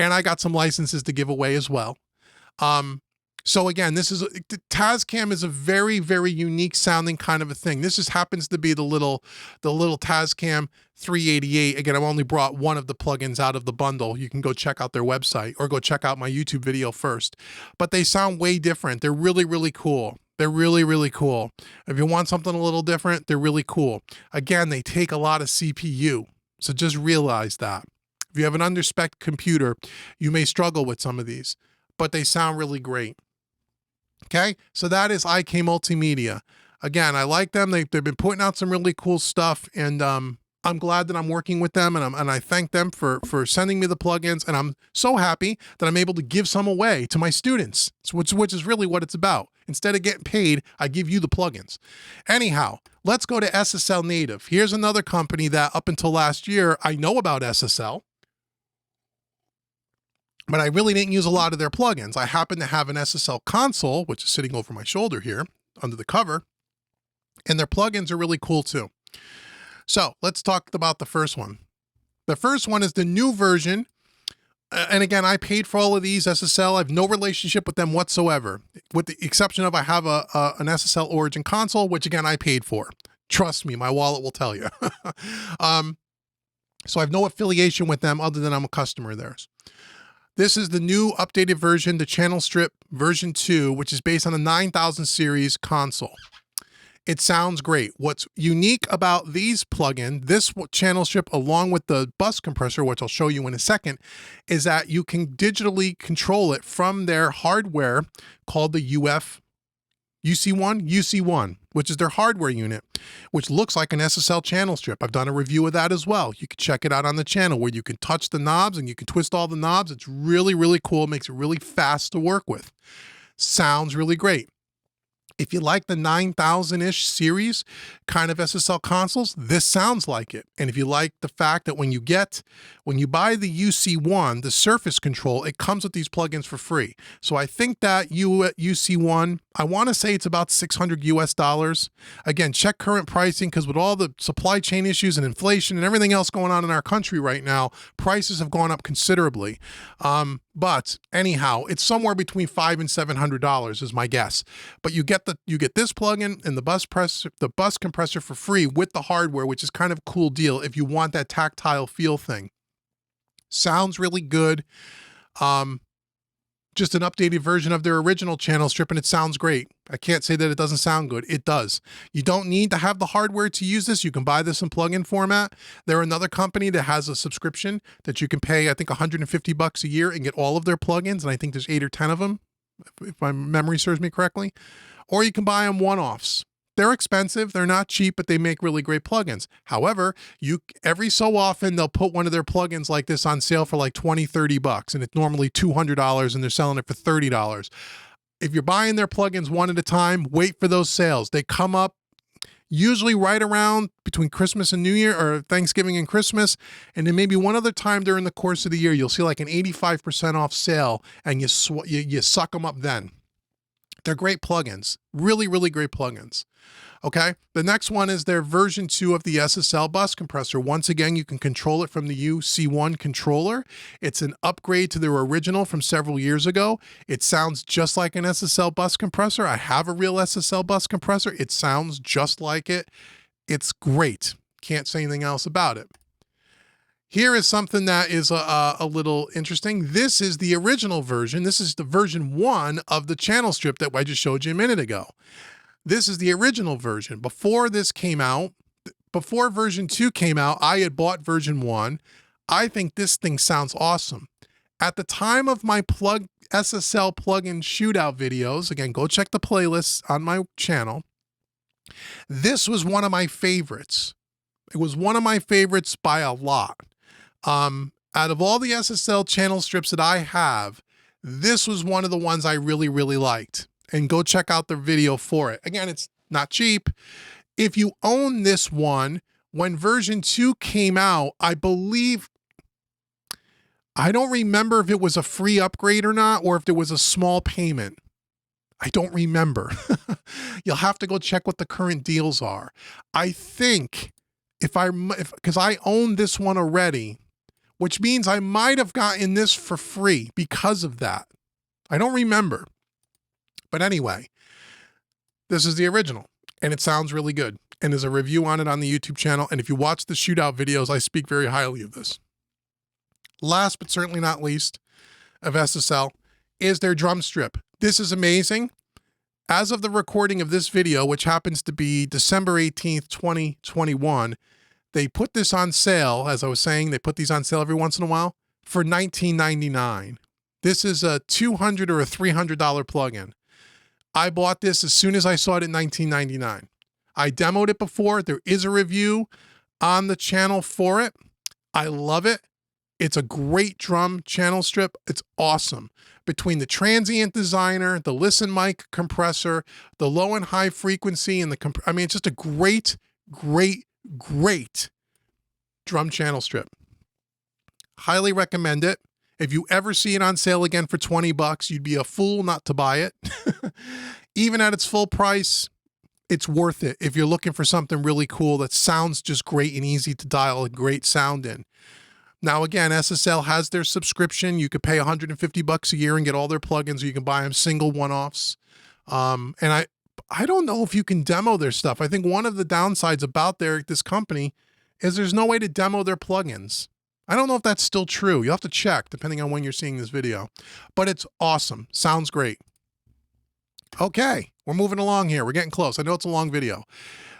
And I got some licenses to give away as well. So again, Tascam is a very, very unique sounding kind of a thing. This just happens to be the little Tascam 388. Again, I've only brought one of the plugins out of the bundle. You can go check out their website or go check out my YouTube video first. But they sound way different. They're really, really cool. They're really, really cool. If you want something a little different, they're really cool. Again, they take a lot of CPU. So just realize that. If you have an underspec computer, you may struggle with some of these, but they sound really great. Okay, so that is IK-MultiMedia. Again, I like them. They've been putting out some really cool stuff, and I'm glad that I'm working with them, and I thank them for sending me the plugins, and I'm so happy that I'm able to give some away to my students, which is really what it's about. Instead of getting paid, I give you the plugins. Anyhow, let's go to SSL Native. Here's another company that up until last year, I know about SSL, but I really didn't use a lot of their plugins. I happen to have an SSL console, which is sitting over my shoulder here under the cover, and their plugins are really cool too. So let's talk about the first one. The first one is the new version. And again, I paid for all of these SSL. I have no relationship with them whatsoever, with the exception of I have an SSL Origin console, which again, I paid for. Trust me, my wallet will tell you. So I have no affiliation with them other than I'm a customer of theirs. This is the new updated version, the Channel Strip version 2, which is based on the 9000 series console. It sounds great. What's unique about these plugins, this Channel Strip along with the bus compressor, which I'll show you in a second, is that you can digitally control it from their hardware called the UC1, which is their hardware unit, which looks like an SSL channel strip. I've done a review of that as well. You can check it out on the channel where you can touch the knobs and you can twist all the knobs. It's really, really cool. It makes it really fast to work with. Sounds really great. If you like the 9000-ish series kind of SSL consoles, this sounds like it. And if you like the fact that when you buy the UC1, the surface control, it comes with these plugins for free. So I think that UC1, I want to say it's about $600 US. Again, check current pricing, because with all the supply chain issues and inflation and everything else going on in our country right now, prices have gone up considerably. But anyhow, it's somewhere between $500 and $700 is my guess. But you get this plugin and the bus compressor for free with the hardware, which is kind of a cool deal if you want that tactile feel thing. Sounds really good. Just an updated version of their original channel strip, and it sounds great. I can't say that it doesn't sound good. It does. You don't need to have the hardware to use this. You can buy this in plugin format. They're another company that has a subscription that you can pay, I think, $150 a year and get all of their plugins, and I think there's 8 or 10 of them, if my memory serves me correctly. Or you can buy them one-offs. They're expensive, they're not cheap, but they make really great plugins. However, every so often they'll put one of their plugins like this on sale for like $20, $30, and it's normally $200 and they're selling it for $30. If you're buying their plugins one at a time, wait for those sales. They come up usually right around between Christmas and New Year, or Thanksgiving and Christmas, and then maybe one other time during the course of the year, you'll see like an 85% off sale, and you suck them up then. They're great plugins, really, really great plugins. Okay, the next one is their version 2 of the SSL bus compressor. Once again, you can control it from the UC1 controller. It's an upgrade to their original from several years ago. It sounds just like an SSL bus compressor. I have a real SSL bus compressor. It sounds just like it. It's great. Can't say anything else about it. Here is something that is a little interesting. This is the original version. This is the version 1 of the channel strip that I just showed you a minute ago. This is the original version. Before this came out, before version 2 came out, I had bought version 1. I think this thing sounds awesome. At the time of my SSL plugin shootout videos, again, go check the playlists on my channel. This was one of my favorites. It was one of my favorites by a lot. Out of all the SSL channel strips that I have, this was one of the ones I really, really liked. And go check out the video for it. Again, it's not cheap. If you own this one, when version 2 came out, I believe, I don't remember if it was a free upgrade or not, or if there was a small payment. I don't remember. You'll have to go check what the current deals are. I think because I own this one already, which means I might have gotten this for free because of that. I don't remember. But anyway, this is the original, and it sounds really good. And there's a review on it on the YouTube channel. And if you watch the shootout videos, I speak very highly of this. Last but certainly not least of SSL is their drum strip. This is amazing. As of the recording of this video, which happens to be December 18th, 2021, they put this on sale. As I was saying, they put these on sale every once in a while for $19.99. This is a $200 or a $300 plugin. I bought this as soon as I saw it at $19.99. I demoed it before. There is a review on the channel for it. I love it. It's a great drum channel strip. It's awesome. Between the transient designer, the listen mic compressor, the low and high frequency, and it's just a great, great, great drum channel strip. Highly recommend it. If you ever see it on sale again for $20, you'd be a fool not to buy it. Even at its full price, it's worth it if you're looking for something really cool that sounds just great and easy to dial a great sound in. Now, again, SSL has their subscription. You could pay $150 a year and get all their plugins, or you can buy them single one-offs. And I don't know if you can demo their stuff. I think one of the downsides about this company is there's no way to demo their plugins. I don't know if that's still true. You'll have to check depending on when you're seeing this video. But it's awesome. Sounds great. Okay, we're moving along here. We're getting close. I know it's a long video.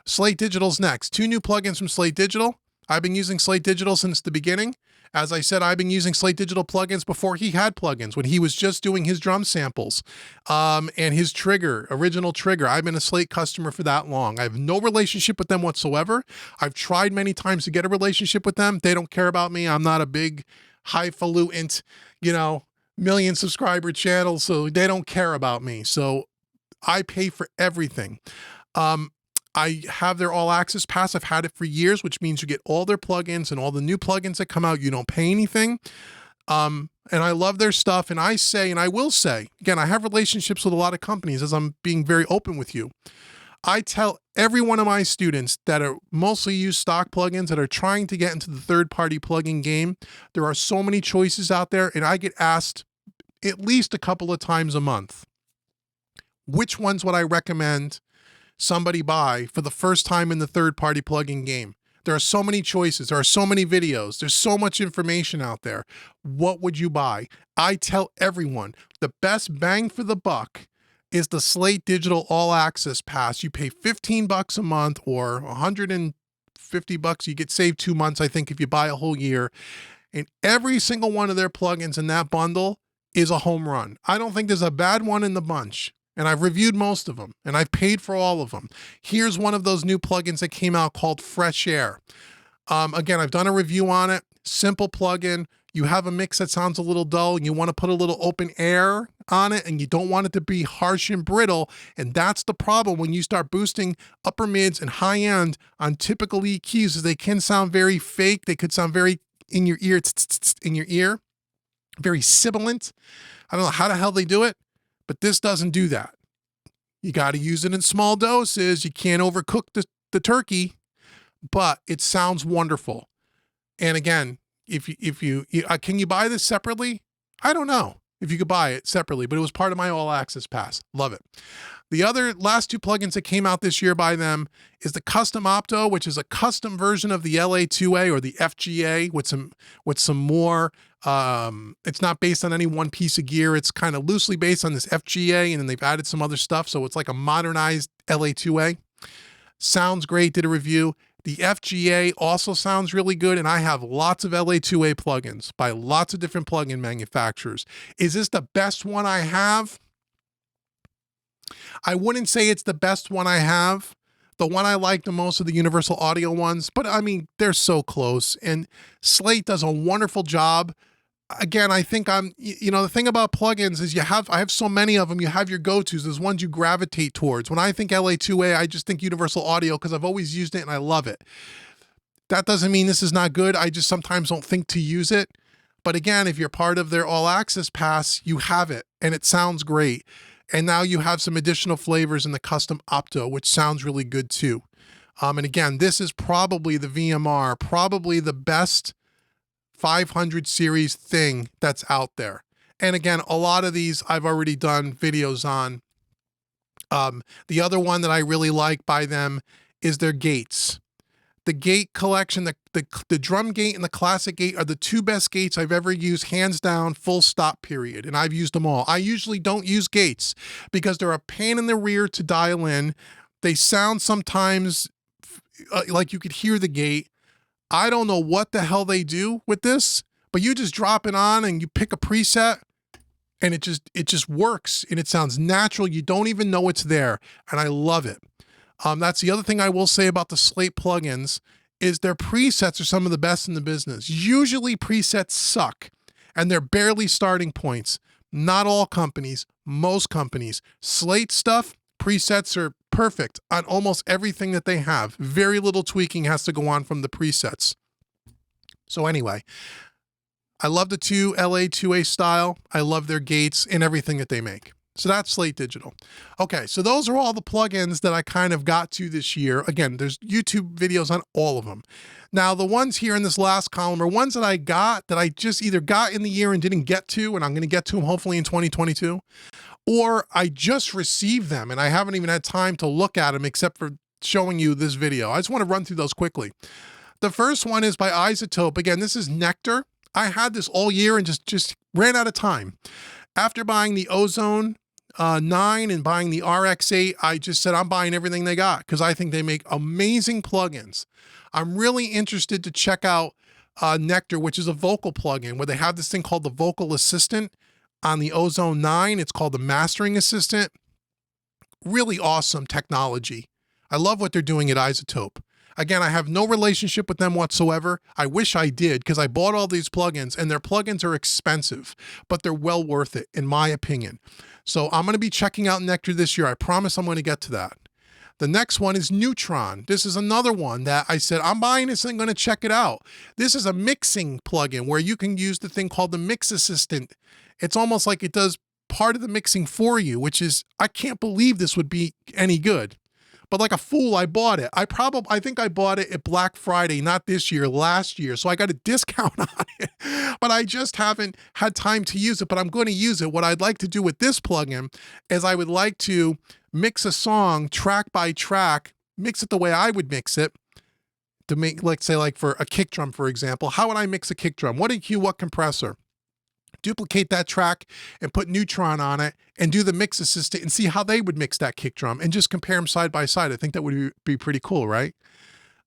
Slate Digital's next. 2 new plugins from Slate Digital. I've been using Slate Digital since the beginning. As I said, I've been using Slate Digital plugins before he had plugins, when he was just doing his drum samples and his trigger, original trigger. I've been a Slate customer for that long. I have no relationship with them whatsoever. I've tried many times to get a relationship with them. They don't care about me. I'm not a big, highfalutin, million subscriber channel, so they don't care about me. So I pay for everything. I have their all access pass. I've had it for years, which means you get all their plugins and all the new plugins that come out. You don't pay anything. And I love their stuff. And I say, and I will say, again, I have relationships with a lot of companies, as I'm being very open with you. I tell every one of my students that are mostly use stock plugins that are trying to get into the third-party plugin game. There are so many choices out there, and I get asked at least a couple of times a month, which ones would I recommend somebody buy for the first time in the third-party plugin game? There are so many choices. There are so many videos. There's so much information out there. What would you buy? I tell everyone the best bang for the buck is the Slate Digital All Access Pass. You pay $15 a month or $150. You get saved 2 months, I think, if you buy a whole year. And every single one of their plugins in that bundle is a home run. I don't think there's a bad one in the bunch. And I've reviewed most of them, and I've paid for all of them. Here's one of those new plugins that came out called Fresh Air. Again, I've done a review on it. Simple plugin. You have a mix that sounds a little dull, and you want to put a little open air on it, and you don't want it to be harsh and brittle. And that's the problem when you start boosting upper mids and high end on typical EQs, is they can sound very fake. They could sound very in your ear, in your ear, very sibilant. I don't know how the hell they do it, but this doesn't do that. You got to use it in small doses. You can't overcook the turkey, but it sounds wonderful. And again, if you can you buy this separately? I don't know if you could buy it separately, but it was part of my all access pass. Love it. The other last 2 plugins that came out this year by them is the Custom Opto, which is a custom version of the LA2A or the FGA with some more. It's not based on any one piece of gear. It's kind of loosely based on this FGA, and then they've added some other stuff. So it's like a modernized LA2A. Sounds great. Did a review. The FGA also sounds really good, and I have lots of LA2A plugins by lots of different plugin manufacturers. Is this the best one I have? I wouldn't say it's the best one I have. The one I like the most are the Universal Audio ones, but I mean, they're so close. And Slate does a wonderful job again, I think the thing about plugins is I have so many of them. You have your go-tos. There's ones you gravitate towards. When I think LA2A, I just think Universal Audio because I've always used it and I love it. That doesn't mean this is not good. I just sometimes don't think to use it. But again, if you're part of their all access pass, you have it and it sounds great. And now you have some additional flavors in the custom opto, which sounds really good too. And again, this is probably the VMR, probably the best 500 series thing that's out there. And again, a lot of these I've already done videos on. The other one that I really like by them is their gates. The gate collection, the drum gate and the classic gate are the two best gates I've ever used, hands down, full stop, period. And I've used them all. I usually don't use gates because they're a pain in the rear to dial in. They sound sometimes like you could hear the gate. I don't know what the hell they do with this, but you just drop it on and you pick a preset and it just works and it sounds natural. You don't even know it's there. And I love it. That's the other thing I will say about the Slate plugins is their presets are some of the best in the business. Usually presets suck and they're barely starting points. Not all companies, most companies. Slate stuff, presets are perfect on almost everything that they have. Very little tweaking has to go on from the presets. So anyway, I love the two LA2A style. I love their gates and everything that they make. So that's Slate Digital. Okay, so those are all the plugins that I kind of got to this year. Again, there's YouTube videos on all of them. Now, the ones here in this last column are ones that I got that I just either got in the year and didn't get to, and I'm going to get to them hopefully in 2022, or I just received them and I haven't even had time to look at them except for showing you this video. I just want to run through those quickly. The first one is by Izotope. Again, this is Nectar. I had this all year and just ran out of time. After buying the Ozone 9 and buying the RX8, I just said I'm buying everything they got because I think they make amazing plugins. I'm really interested to check out Nectar, which is a vocal plugin where they have this thing called the Vocal Assistant on the Ozone 9. It's called the Mastering Assistant. Really awesome technology. I love what they're doing at Izotope. Again, I have no relationship with them whatsoever. I wish I did because I bought all these plugins and their plugins are expensive, but they're well worth it in my opinion. So I'm going to be checking out Nectar this year. I promise I'm going to get to that. The next one is Neutron. This is another one that I said, I'm buying this and I'm going to check it out. This is a mixing plugin where you can use the thing called the Mix Assistant. It's almost like it does part of the mixing for you, which is, I can't believe this would be any good. But like a fool, I bought it. I think I bought it at Black Friday, not this year, last year. So I got a discount on it, but I just haven't had time to use it, but I'm going to use it. What I'd like to do with this plugin is I would like to mix a song track by track, mix it the way I would mix it to make, let's say like for a kick drum, for example, how would I mix a kick drum? What EQ, what compressor? Duplicate that track and put Neutron on it and do the Mix Assistant and see how they would mix that kick drum and just compare them side by side. I think that would be pretty cool, right?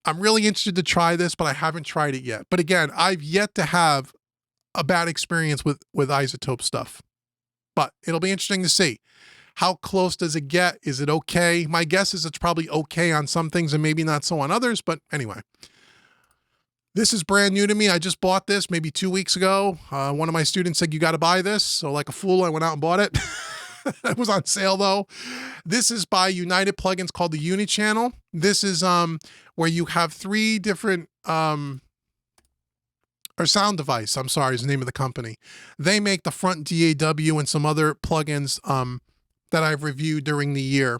I'm really interested to try this, but I haven't tried it yet. But again, I've yet to have a bad experience with Izotope stuff. But it'll be interesting to see. How close does it get? Is it okay? My guess is it's probably okay on some things and maybe not so on others, but anyway. This is brand new to me. I just bought this maybe 2 weeks ago. One of my students said, you got to buy this. So like a fool, I went out and bought it. It was on sale though. This is by United Plugins called the Unichannel. This is where you have three different, or Sound Device, I'm sorry, is the name of the company. They make the front DAW and some other plugins that I've reviewed during the year.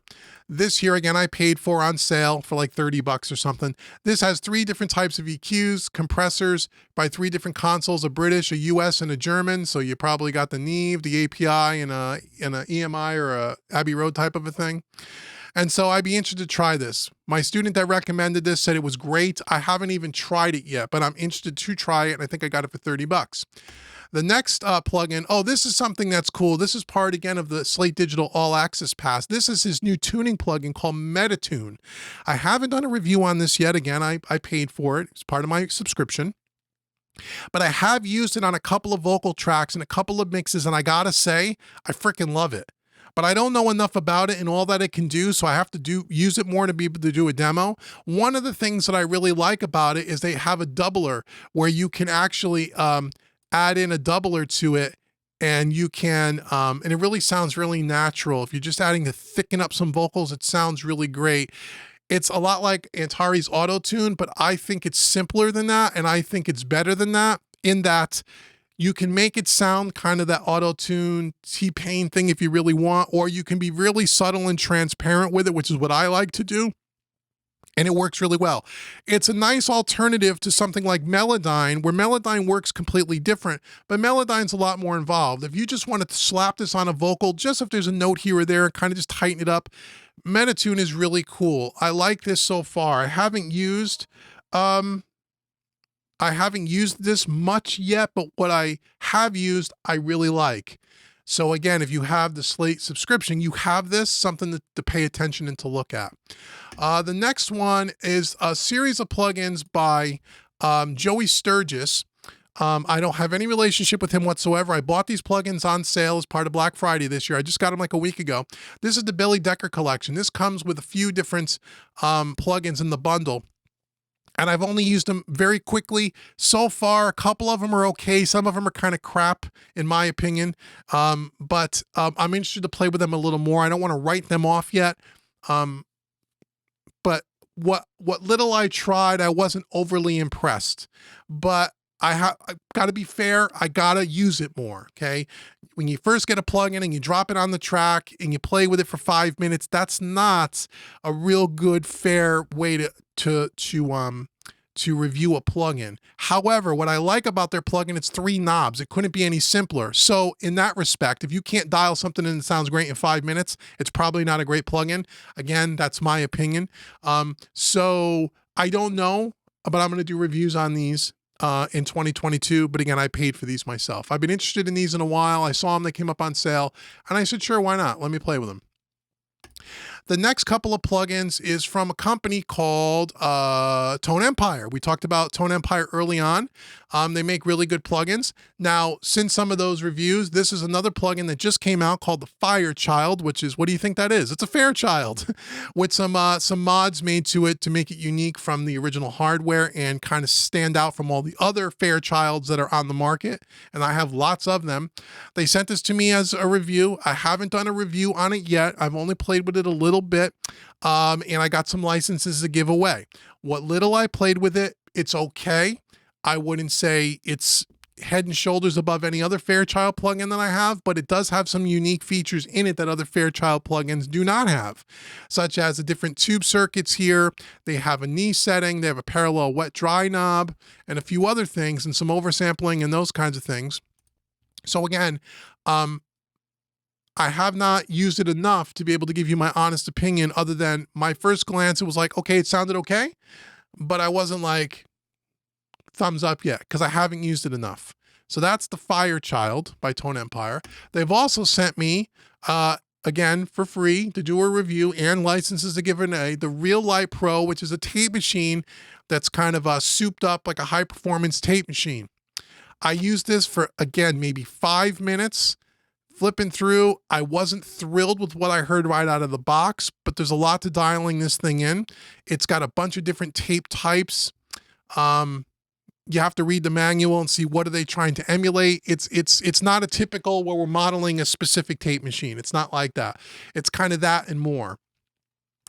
This here, again, I paid for on sale for like 30 bucks or something. This has three different types of EQs, compressors by three different consoles, a British, a US, and a German. So you probably got the Neve, the API, and a EMI or a Abbey Road type of a thing. And so I'd be interested to try this. My student that recommended this said it was great. I haven't even tried it yet, but I'm interested to try it, and I think I got it for 30 bucks. The next plugin, oh, this is something that's cool. This is part, again, of the Slate Digital All Access Pass. This is his new tuning plugin called Metatune. I haven't done a review on this yet. Again, I paid for it. It's part of my subscription. But I have used it on a couple of vocal tracks and a couple of mixes, and I gotta say, I freaking love it. But I don't know enough about it and all that it can do, so I have to use it more to be able to do a demo. One of the things that I really like about it is they have a doubler where you can actually add in a doubler to it, and you can, and it really sounds really natural. If you're just adding to thicken up some vocals, it sounds really great. It's a lot like Antares Auto-Tune, but I think it's simpler than that, and I think it's better than that, in that you can make it sound kind of that Auto-Tune T-Pain thing if you really want, or you can be really subtle and transparent with it, which is what I like to do. And it works really well. It's a nice alternative to something like Melodyne, where Melodyne works completely different, but Melodyne's a lot more involved. If you just want to slap this on a vocal, just if there's a note here or there, and kind of just tighten it up, Metatune is really cool. I like this so far. I haven't used this much yet, but what I have used, I really like. So again, if you have the Slate subscription, you have this, something to pay attention and to look at. The next one is a series of plugins by Joey Sturgis. I don't have any relationship with him whatsoever. I bought these plugins on sale as part of Black Friday this year. I just got them like a week ago. This is the Billy Decker collection. This comes with a few different plugins in the bundle. And I've only used them very quickly. So far, a couple of them are okay. Some of them are kind of crap, in my opinion. But I'm interested to play with them a little more. I don't want to write them off yet. But what little I tried, I wasn't overly impressed. But I've got to be fair. I got to use it more, okay? When you first get a plugin and you drop it on the track and you play with it for 5 minutes, that's not a real good, fair way to review a plugin. However, what I like about their plugin, it's 3 knobs. It couldn't be any simpler. So in that respect, if you can't dial something in that sounds great in 5 minutes, it's probably not a great plugin. Again, that's my opinion. So I don't know, but I'm going to do reviews on these in 2022, but again, I paid for these myself. I've been interested in these in a while. I saw them, they came up on sale, and I said, sure, why not? Let me play with them. The next couple of plugins is from a company called Tone Empire. We talked about Tone Empire early on. They make really good plugins. Now, since some of those reviews, this is another plugin that just came out called the Firechild, which is, what do you think that is? It's a Fairchild with some mods made to it to make it unique from the original hardware and kind of stand out from all the other Fairchilds that are on the market. And I have lots of them. They sent this to me as a review. I haven't done a review on it yet. I've only played with it a little bit, and I got some licenses to give away. What little I played with it, it's okay. I wouldn't say it's head and shoulders above any other Fairchild plugin that I have, but it does have some unique features in it that other Fairchild plugins do not have, such as the different tube circuits here. They have a knee setting, they have a parallel wet-dry knob, and a few other things, and some oversampling and those kinds of things. So again, I have not used it enough to be able to give you my honest opinion, other than my first glance, it was like, okay, it sounded okay, but I wasn't like thumbs up yet because I haven't used it enough. So that's the Firechild by Tone Empire. They've also sent me, again, for free to do a review and licenses to give away, the Real Light Pro, which is a tape machine that's kind of souped up like a high-performance tape machine. I used this for, again, maybe 5 minutes. Flipping through, I wasn't thrilled with what I heard right out of the box, but there's a lot to dialing this thing in. It's got a bunch of different tape types. You have to read the manual and see what are they trying to emulate. It's not a typical where we're modeling a specific tape machine. It's not like that. It's kind of that and more.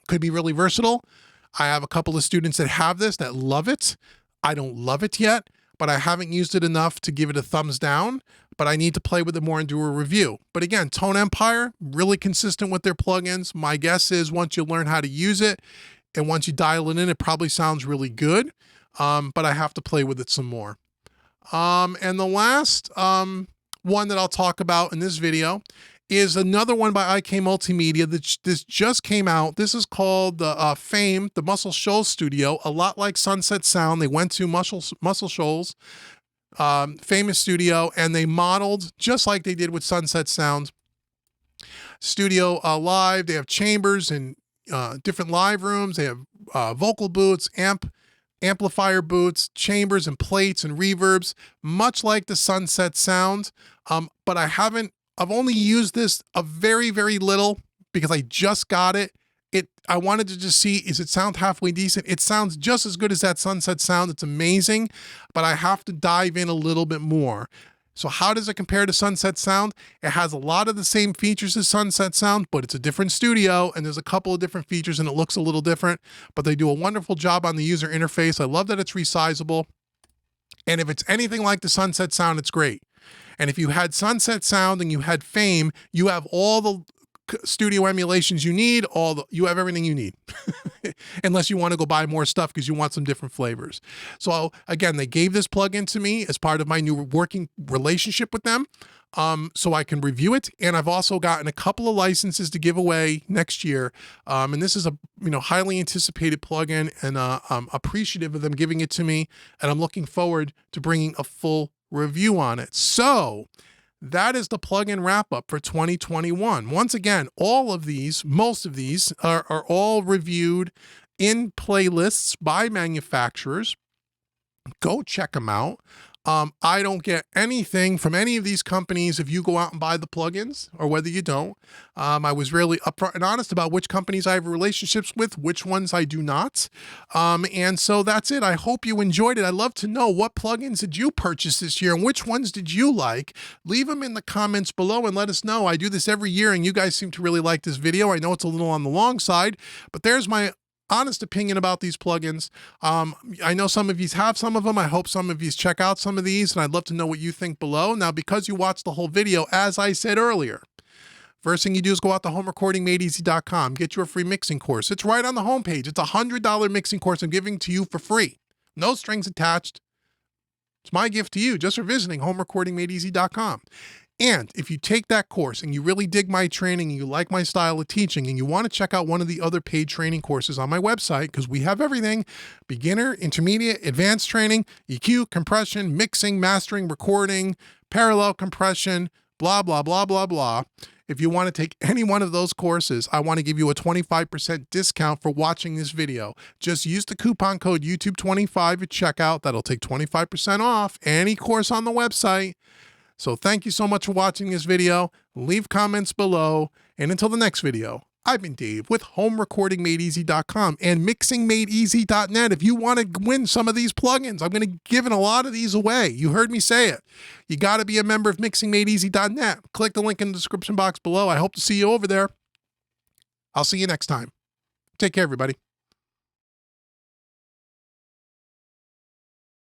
Could be really versatile. I have a couple of students that have this that love it. I don't love it yet, but I haven't used it enough to give it a thumbs down, but I need to play with it more and do a review. But again, Tone Empire, really consistent with their plugins. My guess is once you learn how to use it and once you dial it in, it probably sounds really good, but I have to play with it some more. And the last one that I'll talk about in this video is another one by IK-MultiMedia that this just came out. This is called the Fame, the Muscle Shoals Studio, a lot like Sunset Sound. They went to Muscle Shoals, famous studio, and they modeled just like they did with Sunset Sound Studio Live. They have chambers and different live rooms. They have vocal booths, amplifier booths, chambers and plates and reverbs, much like the Sunset Sound. But I've only used this a very, very little because I just got it. I wanted to just see, is it sound halfway decent? It sounds just as good as that Sunset Sound. It's amazing, but I have to dive in a little bit more. So how does it compare to Sunset Sound? It has a lot of the same features as Sunset Sound, but it's a different studio, and there's a couple of different features, and it looks a little different, but they do a wonderful job on the user interface. I love that it's resizable. And if it's anything like the Sunset Sound, it's great. And if you had Sunset Sound and you had Fame, you have all the studio emulations you need, you have everything you need. Unless you want to go buy more stuff because you want some different flavors. So again, they gave this plugin to me as part of my new working relationship with them, so I can review it. And I've also gotten a couple of licenses to give away next year. And this is a highly anticipated plugin, and I'm appreciative of them giving it to me. And I'm looking forward to bringing a full review on it. So that is the plugin wrap up for 2021. Once again, most of these are all reviewed in playlists by manufacturers. Go check them out. I don't get anything from any of these companies if you go out and buy the plugins, or whether you don't. I was really upfront and honest about which companies I have relationships with, which ones I do not. And so that's it. I hope you enjoyed it. I'd love to know, what plugins did you purchase this year and which ones did you like? Leave them in the comments below and let us know. I do this every year and you guys seem to really like this video. I know it's a little on the long side, but there's my honest opinion about these plugins. I know some of you have some of them. I hope some of you check out some of these, and I'd love to know what you think below. Now, because you watched the whole video, as I said earlier, first thing you do is go out to homerecordingmadeeasy.com, get your free mixing course. It's right on the homepage. It's a $100 mixing course I'm giving to you for free. No strings attached. It's my gift to you just for visiting homerecordingmadeeasy.com. And if you take that course and you really dig my training and you like my style of teaching and you want to check out one of the other paid training courses on my website, because we have everything: beginner, intermediate, advanced training, EQ, compression, mixing, mastering, recording, parallel compression, blah, blah, blah, blah, blah. If you want to take any one of those courses, I want to give you a 25% discount for watching this video. Just use the coupon code YouTube25 at checkout. That'll take 25% off any course on the website. So thank you so much for watching this video. Leave comments below. And until the next video, I've been Dave with homerecordingmadeeasy.com and mixingmadeeasy.net. If you want to win some of these plugins, I'm going to give a lot of these away. You heard me say it. You got to be a member of mixingmadeeasy.net. Click the link in the description box below. I hope to see you over there. I'll see you next time. Take care, everybody.